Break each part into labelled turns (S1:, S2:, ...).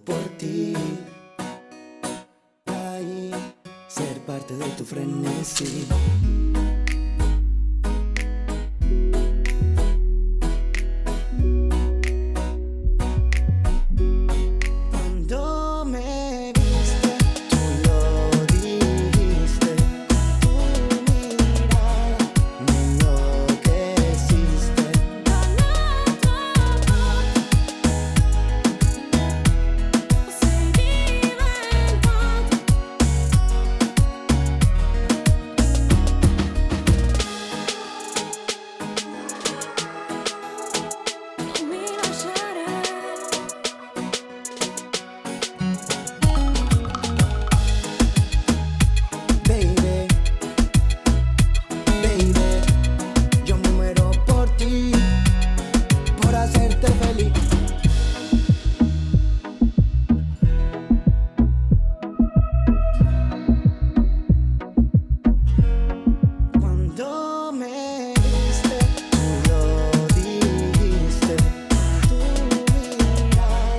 S1: por ti. Ahí, ser parte de tu frenesí. Cuando me viste, tú lo dijiste. Tu mirada me enloqueciste. Hacerte feliz. Cuando me viste, tú lo dijiste. Tu mirada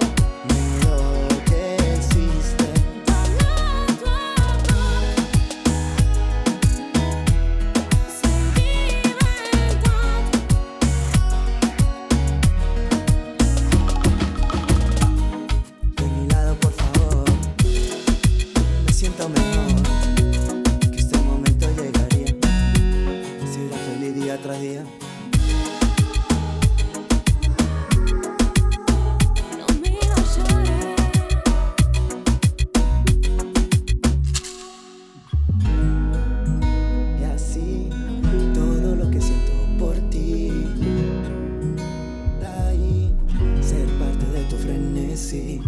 S1: me enloqueciste. Siento mejor, que este momento llegaría, si era feliz día tras día.
S2: No miro llorar.
S1: Y así, todo lo que siento por ti, de ahí, ser parte de tu frenesí.